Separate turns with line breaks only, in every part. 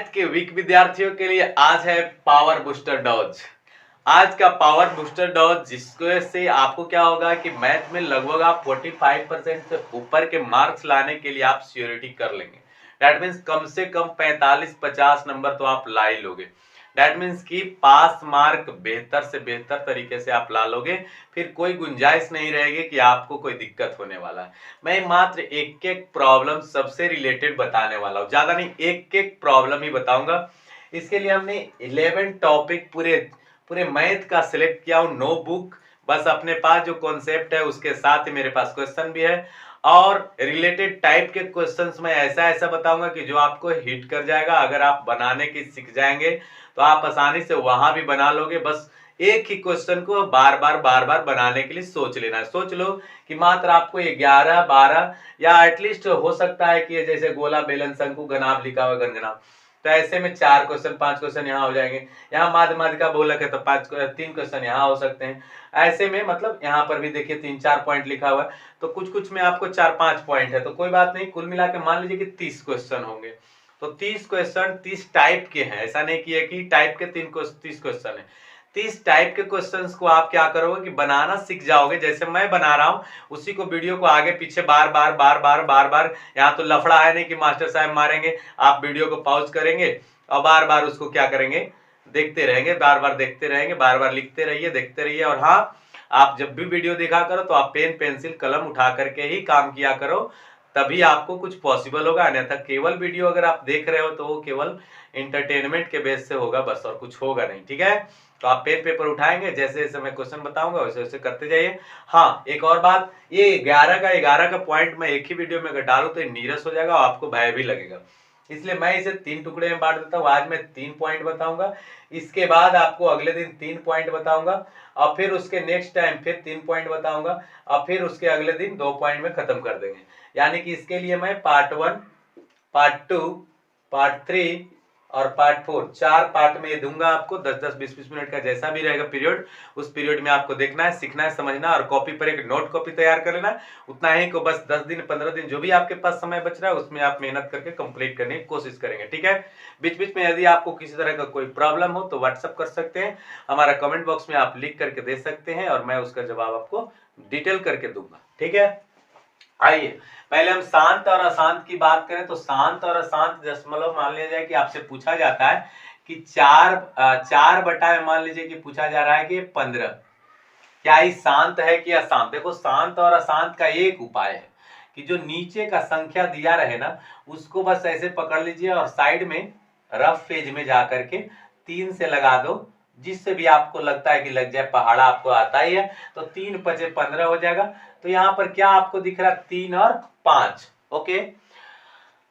Math के week विद्यार्थियों के लिए आज है पावर बूस्टर डॉज। आज का पावर बूस्टर डॉज जिसको से आपको क्या होगा कि मैथ में लगभग आप 45% से ऊपर के मार्क्स लाने के लिए आप श्योरिटी कर लेंगे। दैट मीन्स कम से कम 45-50 नंबर तो आप ला ही लोगे। दैट मीन्स कि पास मार्क बेहतर से बेहतर तरीके से आप ला लोगे, फिर कोई गुंजाइश नहीं रहेगी कि आपको कोई दिक्कत होने वाला है। मैं मात्र एक एक प्रॉब्लम सबसे रिलेटेड बताने वाला हूँ, ज्यादा नहीं, एक एक प्रॉब्लम ही बताऊंगा। इसके लिए हमने 11 टॉपिक पूरे पूरे मैथ का सिलेक्ट किया हूँ। नो बुक, बस अपने पास जो कॉन्सेप्ट है उसके साथ ही मेरे पास क्वेश्चन भी है और रिलेटेड टाइप के क्वेश्चंस में ऐसा ऐसा बताऊंगा कि जो आपको हिट कर जाएगा। अगर आप बनाने की सीख जाएंगे तो आप आसानी से वहां भी बना लोगे। बस एक ही क्वेश्चन को बार बार बनाने के लिए सोच लेना है। सोच लो कि मात्र आपको 11-12 या एटलीस्ट हो सकता है कि जैसे गोला बेलन शंकु घनाभ लिखा हुआ गणगनाभ, तो ऐसे में 4 क्वेश्चन 5 क्वेश्चन यहाँ हो जाएंगे। यहाँ माध्यमाधिका बोलक है तो 3 क्वेश्चन यहाँ हो सकते हैं। ऐसे में मतलब यहाँ पर भी देखिए 3-4 पॉइंट लिखा हुआ है, तो कुछ कुछ में आपको 4-5 पॉइंट है, तो कोई बात नहीं। कुल मिला के मान लीजिए कि 30 क्वेश्चन होंगे, तो 30 क्वेश्चन 30 टाइप के हैं। ऐसा नहीं किया कि टाइप के 30 क्वेश्चन है। 30 टाइप के क्वेश्चंस को आप क्या करोगे कि बनाना सीख जाओगे। जैसे मैं बना रहा हूं उसी को वीडियो को आगे पीछे बार बार यहाँ तो लफड़ा है नहीं कि मास्टर साहब मारेंगे। आप वीडियो को पॉज करेंगे और बार बार उसको क्या करेंगे, देखते रहेंगे, बार बार देखते रहेंगे, बार बार लिखते रहिए, देखते रहिए। और हाँ, आप जब भी वीडियो देखा करो तो आप पेन पेंसिल कलम उठा करके ही काम किया करो, तभी आपको कुछ पॉसिबल होगा। अन्यथा केवल वीडियो अगर आप देख रहे हो तो वो केवल इंटरटेनमेंट के बेस से होगा, बस और कुछ होगा नहीं। ठीक है, तो आप पेन पेपर उठाएंगे, जैसे जैसे मैं क्वेश्चन बताऊंगा वैसे वैसे करते जाइए। हाँ, एक और बात, ये 11 का पॉइंट मैं एक ही वीडियो में डालूं तो नीरस हो जाएगा और आपको भय भी लगेगा, इसलिए मैं इसे 3 टुकड़े में बांट देता हूँ। आज मैं 3 पॉइंट बताऊंगा, इसके बाद आपको अगले दिन 3 पॉइंट बताऊंगा और फिर उसके नेक्स्ट टाइम फिर 3 पॉइंट बताऊंगा और फिर उसके अगले दिन 2 पॉइंट में खत्म कर देंगे। यानी कि इसके लिए मैं पार्ट 1, पार्ट 2, पार्ट 3 और पार्ट 4 4 पार्ट में दूंगा आपको। 10-10 20-20 मिनट का जैसा भी रहेगा पीरियड, उस पीरियड में आपको देखना है, सीखना है, समझना और कॉपी पर एक नोट कॉपी तैयार कर लेना। उतना ही को बस 10 दिन 15 दिन जो भी आपके पास समय बच रहा है उसमें आप मेहनत करके कंप्लीट करने की कोशिश करेंगे। ठीक है, बीच बीच में यदि आपको किसी तरह का कोई प्रॉब्लम हो तो व्हाट्सअप कर सकते हैं, हमारा कमेंट बॉक्स में आप लिख करके दे सकते हैं और मैं उसका जवाब आपको डिटेल करके दूंगा। ठीक है, आइए पहले हम शांत और अशांत की बात करें तो शांत और अशांत दशमलव मान लिया जाए कि आपसे पूछा जाता है कि 4 बटा में मान लीजिए कि पूछा जा रहा है कि 15, क्या ये शांत है कि अशांत। देखो, शांत और अशांत का एक उपाय है कि जो नीचे का संख्या दिया रहे ना उसको बस ऐसे पकड़ लीजिए और साइड में रफ पेज में जाकर के 3 से लगा दो, जिससे भी आपको लगता है कि लग जाए, पहाड़ा आपको आता ही है, तो 3×5 = 15 हो जाएगा। तो यहाँ पर क्या आपको दिख रहा है, 3 और 5। ओके,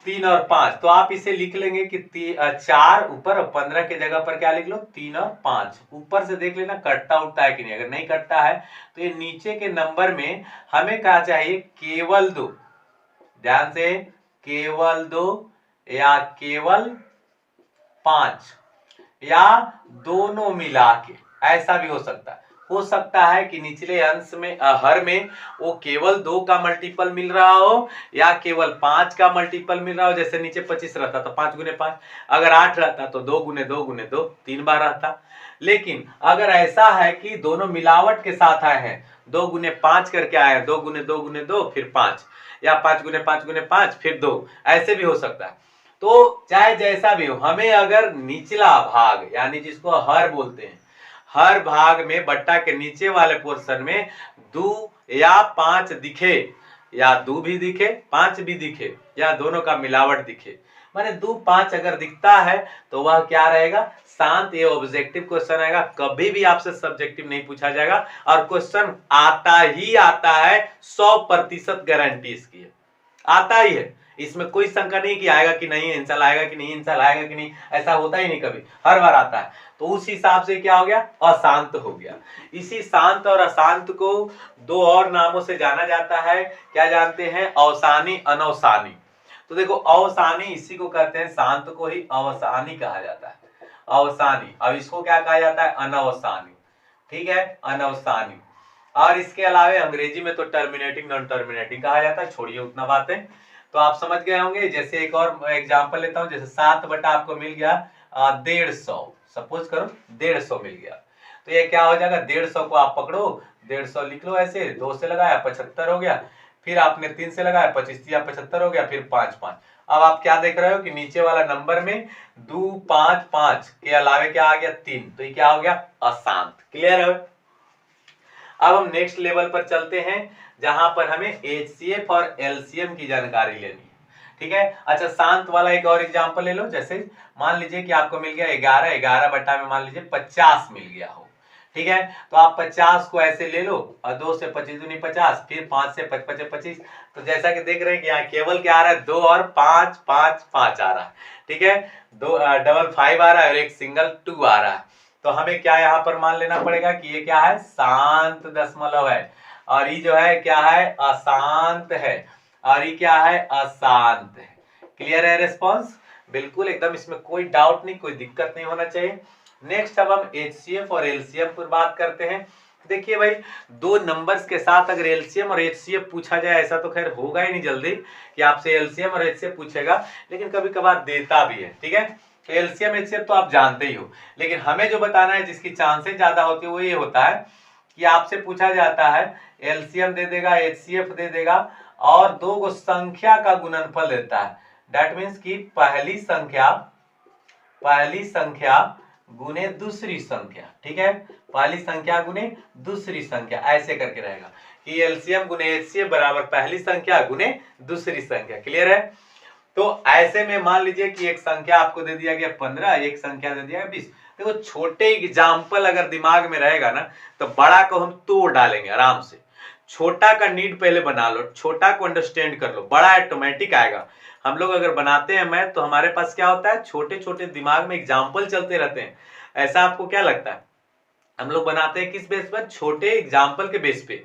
3 और 5, तो आप इसे लिख लेंगे कि 4 ऊपर और 15 के जगह पर क्या लिख लो, 3 और 5। ऊपर से देख लेना कटता उठता है कि नहीं। अगर नहीं कटता है तो ये नीचे के नंबर में हमें क्या चाहिए, केवल 2। ध्यान से, केवल 2 या केवल 5 या दोनों मिला के, ऐसा भी हो सकता है। हो सकता है कि निचले अंश में हर में वो केवल 2 का मल्टीपल मिल रहा हो या केवल 5 का मल्टीपल मिल रहा हो। जैसे नीचे 25 रहता तो 5 × 5, अगर 8 रहता तो 2 × 2 × 2 3 बार रहता। लेकिन अगर ऐसा है कि दोनों मिलावट के साथ आए हैं, 2 × 5 करके आए हैं, 2 × 2 × 2 फिर 5, या 5 × 5 × 5 फिर 2, ऐसे भी हो सकता है। तो चाहे जैसा भी हो, हमें अगर निचला भाग यानी जिसको हर बोलते हैं, हर भाग में बट्टा के नीचे वाले पोर्शन में 2 या 5 दिखे, या 2 भी दिखे 5 भी दिखे, या दोनों का मिलावट दिखे, माने 2-5 अगर दिखता है तो वह क्या रहेगा, शांत। ये ऑब्जेक्टिव क्वेश्चन आएगा, कभी भी आपसे सब्जेक्टिव नहीं पूछा जाएगा और क्वेश्चन आता ही आता है, 100% गारंटी इसकी है, आता ही है। इसमें कोई शंका नहीं कि आएगा कि नहीं, इंसान आएगा कि नहीं, इंसान आएगा कि नहीं, ऐसा होता ही नहीं, कभी हर बार आता है। तो उस हिसाब से क्या हो गया, अशांत हो गया। इसी शांत और अशांत को 2 और नामों से जाना जाता है। क्या जानते हैं, अवसानी, अनवसानी। तो देखो, अवसानी इसी को कहते हैं, शांत को ही अवसानी कहा जाता है, अवसानी। अब इसको क्या कहा जाता है, अनवसानी। ठीक है, अनवसानी। और इसके अलावा अंग्रेजी में तो टर्मिनेटिंग, नॉन टर्मिनेटिंग कहा जाता है, छोड़िए उतना बातें। तो आप समझ गए होंगे। जैसे एक और एग्जांपल लेता हूं, जैसे 7 बटा आपको मिल गया 150, सपोज करो 150 मिल गया, तो ये क्या हो जाएगा, 150 को आप पकड़ो, 150 लिख लो ऐसे, 2 से लगाया 75 हो गया, फिर आपने 3 से लगाया 25 या 75 हो गया, फिर 5 5। अब आप क्या देख रहे हो कि नीचे वाला नंबर में 2 5 5 के अलावे क्या आ गया 3, तो ये क्या हो गया अशांत। क्लियर है। अब हम नेक्स्ट लेवल पर चलते हैं जहां पर हमें एचसीएफ और एलसीएम की जानकारी लेनी है। ठीक है। अच्छा, शांत वाला एक और एग्जांपल ले लो। जैसे मान लीजिए कि आपको मिल गया 11, 11 बटा में मान लीजिए 50 मिल गया हो। ठीक है, तो आप 50 को ऐसे ले लो और 2 से 25 दूनी 50, फिर 5 से 55 25। तो जैसा कि देख रहे हैं कि यहाँ केवल क्या आ रहा है, 2 और 5 5 5 आ रहा है। ठीक है, 2 डबल 5 आ रहा है और एक सिंगल 2 आ रहा है। तो हमें क्या यहाँ पर मान लेना पड़ेगा कि ये क्या है, शांत दशमलव है, और ये जो है क्या है, अशांत है, और ये क्या है, अशांत है। क्लियर है रिस्पॉन्स, बिल्कुल एकदम, इसमें कोई डाउट नहीं, कोई दिक्कत नहीं होना चाहिए। नेक्स्ट अब हम एचसीएफ और एलसीएम पर बात करते हैं। देखिए भाई, दो नंबर्स के साथ अगर एलसीएम और एचसीएफ पूछा जाए, ऐसा तो खैर होगा ही नहीं जल्दी कि आपसे एलसीएम और एचसीएफ पूछेगा, लेकिन कभी कभार देता भी है। ठीक है, तो एलसीएम एचसीएफ तो आप जानते ही हो, लेकिन हमें जो बताना है जिसकी चांसेस ज्यादा होती है वो ये होता है कि आपसे पूछा जाता है एलसीएम दे देगा, एचसीएफ दे देगा, और दो गो संख्या का गुणनफल देता है। दैट मीन्स कि पहली संख्या गुने दूसरी संख्या। ठीक है, पहली संख्या गुने दूसरी संख्या, ऐसे करके रहेगा कि एलसीएम गुने एचसीएफ बराबर पहली संख्या गुने दूसरी संख्या। क्लियर है। तो ऐसे में मान लीजिए कि एक संख्या आपको दे दिया गया 15, एक संख्या दे दिया गया 20। देखो, छोटे एग्जाम्पल अगर दिमाग में रहेगा ना तो बड़ा को हम तोड़ डालेंगे आराम से। छोटा का नीड पहले बना लो, छोटा को अंडरस्टैंड कर लो, बड़ा ऑटोमेटिक आएगा। हम लोग अगर बनाते हैं मैथ तो हमारे पास क्या होता है, छोटे छोटे दिमाग में एग्जाम्पल चलते रहते हैं। ऐसा आपको क्या लगता है, हम लोग बनाते हैं किस बेस पर, छोटे एग्जाम्पल के बेस पे।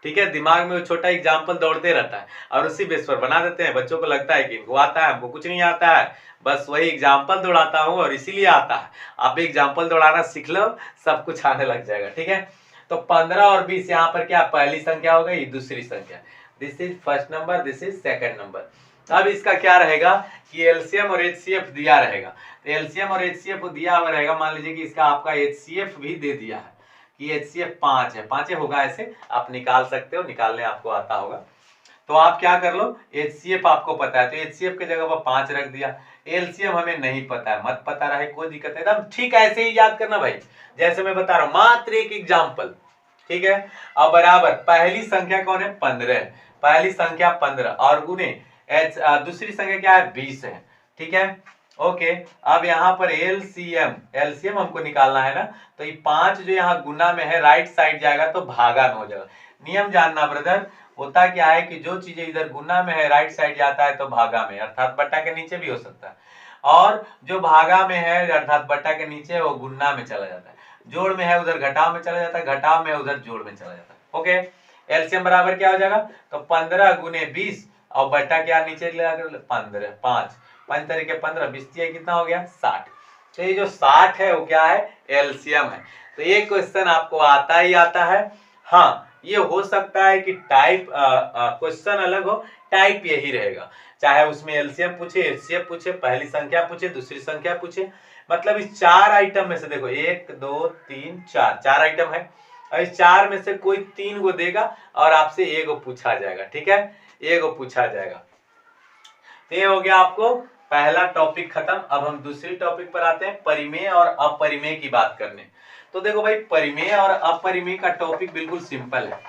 ठीक है, दिमाग में छोटा एग्जाम्पल दौड़ते रहता है और उसी बेस पर बना देते हैं। बच्चों को लगता है कि इनको आता है, हमको कुछ नहीं आता है, बस वही एग्जाम्पल दौड़ाता हूं और इसीलिए आता है। आप भी एग्जाम्पल दौड़ाना सीख लो, सब कुछ आने लग जाएगा। ठीक है, तो 15 और 20 यहाँ पर क्या पहली संख्या हो गई, दूसरी संख्या। This is first number, this is second number. अब इसका क्या रहेगा कि एलसीएम और एचसीएफ दिया रहेगा। तो एलसीएम और एचसीएफ दिया हुआ रहेगा, मान लीजिए कि इसका आपका एचसीएफ भी दे दिया है कि एचसीएफ 5 है, 5 होगा, ऐसे आप निकाल सकते हो, निकालने आपको आता होगा। तो आप क्या कर लो, एचसीएफ आपको पता है तो एचसीएफ की जगह पर 5 रख दिया। एलसीएम हमें नहीं पता है, मत पता रहे, कोई दिक्कत नहीं, एकदम ठीक ऐसे ही याद करना भाई, जैसे मैं बता रहा हूं, मात्र एक एग्जाम्पल। ठीक है, अब बराबर पहली संख्या कौन है, 15, पहली संख्या 15 और गुने दूसरी संख्या क्या है, 20 है। ठीक है, ओके। अब यहाँ पर एलसीएम हमको निकालना है ना, तो ये 5 जो यहाँ गुना में है राइट साइड जाएगा तो भागा में हो जाएगा। नियम जानना ब्रदर, होता क्या है कि जो चीजें इधर गुना में है राइट साइड जाता है तो भागा में, अर्थात बट्टा के नीचे भी हो सकता है, और जो भागा में है अर्थात बट्टा के नीचे वो गुना में चला जाता है, जोड़ में है उधर घटाव में चला जाता है, घटाव में है उधर जोड़ में चला जाता है। ओके, एलसीएम बराबर क्या हो जाएगा, तो 15 गुने 20 और बट्टा क्या नीचे 15, 5 तरीके 15, 20 कितना हो गया 60। तो ये जो 60 है वो क्या है, एलसीएम है। तो ये क्वेश्चन आपको आता ही आता है। हाँ, ये हो सकता है कि टाइप क्वेश्चन अलग हो, टाइप यही रहेगा, चाहे उसमें एलसीएम पूछे, एचसीएफ पूछे, पहली संख्या पूछे, दूसरी संख्या पूछे, मतलब इस 4 आइटम में से देखो 1 2 3 4, 4 आइटम है, और इस 4 में से कोई 3 को देगा और आपसे एक पूछा जाएगा। ठीक है, एक पूछा जाएगा। तो ये हो गया आपको पहला टॉपिक खत्म। अब हम दूसरी टॉपिक पर आते हैं, परिमेय और अपरिमेय की बात करने। तो देखो भाई, परिमेय और अपरिमेय का टॉपिक बिल्कुल सिंपल है।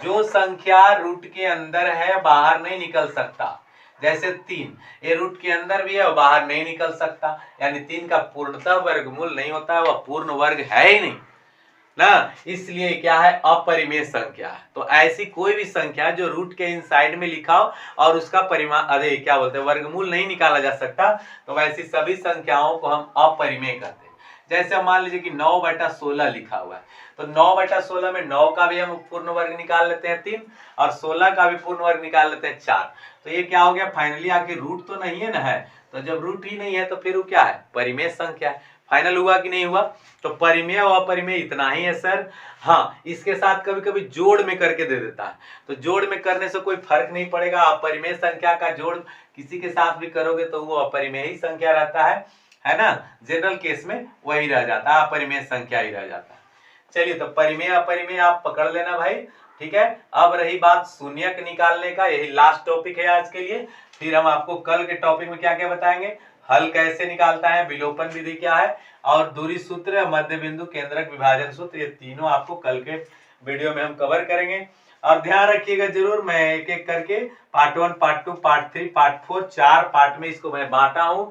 जो संख्या रूट के अंदर है बाहर नहीं निकल सकता, जैसे 3, ये रूट के अंदर भी है और बाहर नहीं निकल सकता, यानी 3 का पूर्णतः वर्गमूल नहीं होता है, वह पूर्ण वर्ग है ही नहीं ना, इसलिए क्या है, अपरिमेय संख्या है। तो ऐसी कोई भी संख्या जो रूट के इनसाइड में लिखा हो और उसका परिमाण अरे क्या बोलते हैं वर्गमूल नहीं निकाला जा सकता, तो वैसी सभी संख्याओं को हम अपरिमेय कहते हैं। जैसे मान लीजिए कि 9/16 लिखा हुआ है, तो 9/16 में 9 का भी हम पूर्ण वर्ग निकाल लेते हैं 3, और 16 का भी पूर्ण वर्ग निकाल लेते हैं 4। तो ये क्या हो गया, फाइनली आके रूट तो नहीं है ना, है, तो जब रूट ही नहीं है तो फिर वो क्या है, परिमेय संख्या है। फाइनल हुआ कि नहीं हुआ? तो परिमेय और अपरिमेय इतना ही है सर। हाँ, इसके साथ कभी कभी जोड़ में करके दे देता है, तो जोड़ में करने से कोई फर्क नहीं पड़ेगा। अपरिमेय संख्या का जोड़ किसी के साथ भी करोगे तो वो अपरिमेय ही संख्या रहता है ना। जनरल केस में वही रह जाता है, अपरिमेय संख्या ही रह जाता है। चलिए, तो परिमेय अपरिमेय आप पकड़ लेना भाई, ठीक है। अब रही बात शून्यक निकालने का, यही लास्ट टॉपिक है आज के लिए। फिर हम आपको कल के टॉपिक में क्या क्या बताएंगे, हल कैसे निकालता है, विलोपन विधि क्या है, और दूरी सूत्र, मध्य बिंदु, केंद्रक विभाजन सूत्र, ये तीनों आपको कल के वीडियो में हम कवर करेंगे। और ध्यान रखिएगा जरूर, मैं एक एक करके part 1, part 2, part 3, part 4, 4 part में इसको मैं बांटा हूं।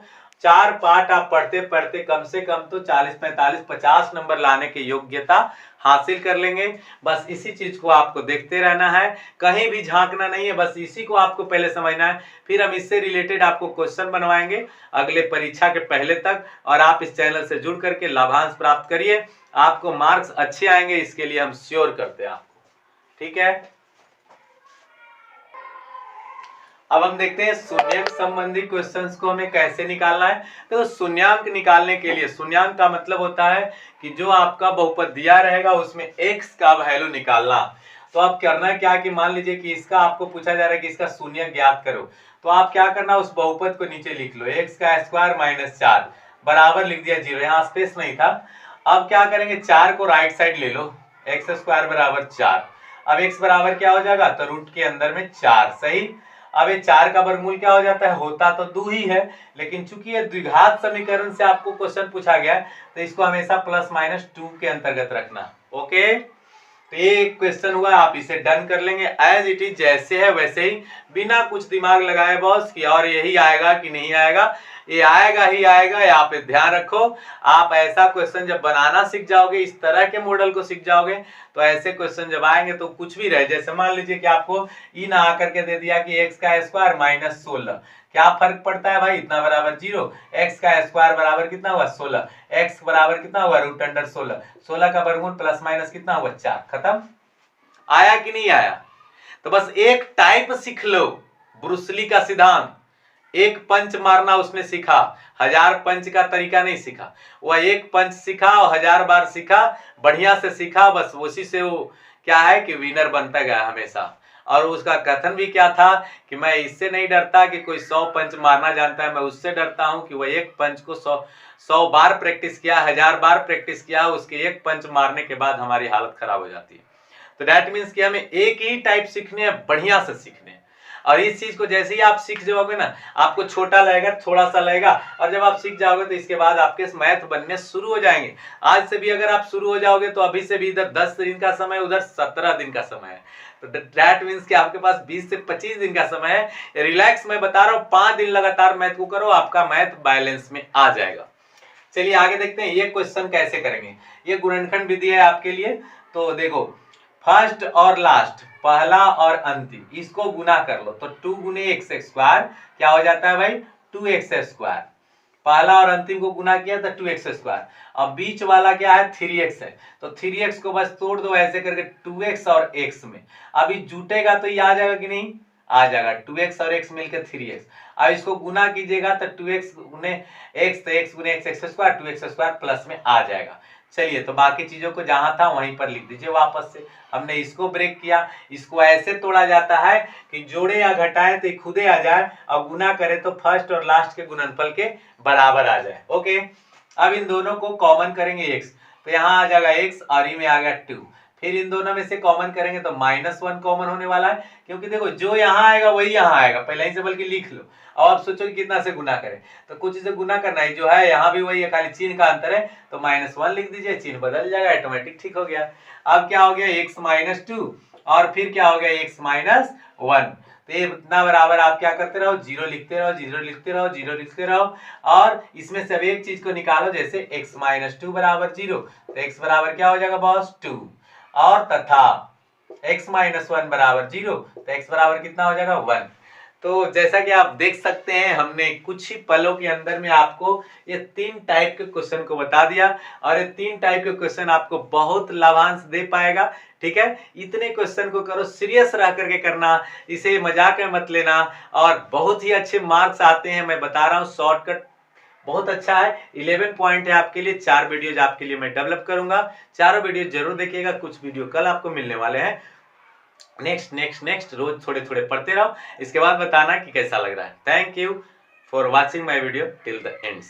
4 पार्ट आप पढ़ते पढ़ते कम से कम तो 40, 45, 50 नंबर लाने की योग्यता हासिल कर लेंगे। बस इसी चीज को आपको देखते रहना है, कहीं भी झांकना नहीं है, बस इसी को आपको पहले समझना है। फिर हम इससे रिलेटेड आपको क्वेश्चन बनवाएंगे अगले परीक्षा के पहले तक, और आप इस चैनल से जुड़ करके लाभांश प्राप्त करिए, आपको मार्क्स अच्छे आएंगे, इसके लिए हम श्योर करते हैं आपको, ठीक है। अब हम देखते हैं शून्यक संबंधी क्वेश्चंस को हमें कैसे निकालना है। तो शून्यांक निकालने के लिए, शून्यांक का मतलब होता है कि जो आपका बहुपद दिया रहेगा उसमें x का वैल्यू निकालना। तो अब करना क्या कि मान लीजिए कि इसका आपको पूछा जा रहा है कि इसका शून्यक ज्ञात करो, तो आप क्या करना, उस बहुपद को नीचे लिख लो, x का स्क्वायर माइनस 4 बराबर लिख दिया 0, यहाँ स्पेस नहीं था। अब क्या करेंगे, 4 को राइट साइड ले लो, x स्क्वायर बराबर 4। अब x बराबर क्या हो जाएगा, तो रूट के अंदर में 4, सही। अब ये 4 का वर्गमूल क्या हो जाता है, होता तो 2 ही है, लेकिन चूंकि ये द्विघात समीकरण से आपको क्वेश्चन पूछा गया है तो इसको हमेशा प्लस माइनस 2 के अंतर्गत रखना, ओके। तो ये क्वेश्चन हुआ, आप इसे डन कर लेंगे एज इट इज, जैसे है वैसे ही, बिना कुछ दिमाग लगाए बॉस कि और यही आएगा कि नहीं आएगा, ये आएगा ही आएगा। यहाँ पे ध्यान रखो, आप ऐसा क्वेश्चन जब बनाना सीख जाओगे, इस तरह के मॉडल को सीख जाओगे, तो ऐसे क्वेश्चन जब आएंगे तो कुछ भी रहे, जैसे मान लीजिए कि आपको इन आकर के दे दिया कि x का स्क्वायर माइनस 16, क्या फर्क पड़ता है भाई, इतना बराबर 0, x का स्क्वायर बराबर कितना हुआ 16, x बराबर कितना हुआ रूट अंडर 16, 16 का वर्गमूल प्लस माइनस कितना हुआ 4, खत्म। आया कि नहीं आया? तो बस एक टाइप सीख लो, ब्रूसली का सिद्धांत, एक पंच मारना उसने सीखा, 1000 पंच का तरीका नहीं सीखा, वह एक पंच सीखा और 1000 बार सीखा, बढ़िया से सीखा, बस उसी से वो क्या है कि विनर बनता गया हमेशा। और उसका कथन भी क्या था कि मैं इससे नहीं डरता कि कोई 100 पंच मारना जानता है, मैं उससे डरता हूं कि वह एक पंच को 100 बार प्रैक्टिस किया, 1000 बार प्रैक्टिस किया, उसके एक पंच मारने के बाद हमारी हालत खराब हो जाती है। तो दैट मीन्स कि हमें एक ही टाइप सीखने हैं, बढ़िया से सीखने हैं। और इस चीज को जैसे ही आप सीख जाओगे ना, आपको छोटा लगेगा, थोड़ा सा लगेगा, और जब आप सीख जाओगे तो इसके बाद आपके मैथ बनने शुरू हो जाएंगे। आज से भी अगर आप शुरू हो जाओगे तो अभी से भी इधर 10 दिन का समय, उधर 17 दिन का समय है, तो दैट मीन्स कि आपके पास 20 से 25 दिन का समय है। रिलैक्स, मैं बता रहा हूँ, 5 दिन लगातार मैथ को करो, आपका मैथ बैलेंस में आ जाएगा। चलिए आगे देखते हैं ये क्वेश्चन कैसे करेंगे। ये गुणनखंड विधि है आपके लिए। तो देखो, फर्स्ट और लास्ट, पहला और अंतिम, इसको गुना कर लो, तो 2 गुने x स्क्वायर क्या हो जाता है भाई, 2x स्क्वायर। पहला और अंतिम को गुना किया तो 2x स्क्वायर। अब बीच वाला क्या है, 3x है, तो 3x को बस तोड़ दो ऐसे करके 2x और x में। अभी जुटेगा तो ये आ जाएगा कि नहीं, आ जाएगा, 2x और x मिलकर 3x। अब इसको गुना कीजिएगा तो 2x गुने x, तो x गुने x square, 2x square plus में आ जाएगा। चलिए, तो बाकी चीजों को जहां था वहीं पर लिख दीजिए वापस से। हमने इसको ब्रेक किया, इसको ऐसे तोड़ा जाता है कि जोड़े या घटाएं तो खुदे आ जाए, और गुना करें तो फर्स्ट और लास्ट के गुणनफल के बराबर आ जाए, ओके। अब इन दोनों को कॉमन करेंगे x, तो यहाँ आ जाएगा x और ये में आ गया 2। फिर इन दोनों में से कॉमन करेंगे तो -1 कॉमन होने वाला है, क्योंकि देखो जो यहाँ आएगा वही यहाँ आएगा, पहले ही से बल्कि लिख लो। अब आप सोचो कि कितना से गुना करें, तो कुछ से गुना करना है, जो है यहाँ भी वही है, खाली चिन्ह का अंतर है, तो -1 लिख दीजिए, चिन्ह बदल जाएगा, ऑटोमेटिक ठीक हो गया। अब क्या हो गया, x - 2, और फिर क्या हो गया, x - 1। तो ये इतना बराबर आप क्या करते रहो, 0 लिखते रहो, 0 लिखते रहो, 0 लिखते रहो, और इसमें से एक चीज को निकालो, जैसे x - 2 बराबर 0, तो x बराबर क्या हो जाएगा बॉस 2, और तथा x - 1 बराबर 0, तो x बराबर कितना हो जाएगा 1। तो जैसा कि आप देख सकते हैं, हमने कुछ ही पलों के अंदर में आपको ये 3 टाइप के क्वेश्चन को बता दिया, और ये 3 टाइप के क्वेश्चन आपको बहुत लाभांश दे पाएगा, ठीक है। इतने क्वेश्चन को करो, सीरियस रह करके करना, इसे मजाक में मत लेना, और बहुत ही अच्छे मार्क्स आते हैं। मैं बता रहा हूँ, शॉर्टकट बहुत अच्छा है। 11 पॉइंट है आपके लिए, 4 वीडियोज आपके लिए मैं डेवलप करूंगा, चारों वीडियो जरूर देखिएगा। कुछ वीडियो कल आपको मिलने वाले हैं। नेक्स्ट रोज थोड़े थोड़े पढ़ते रहो, इसके बाद बताना कि कैसा लग रहा है। Thank you for watching my video till the end.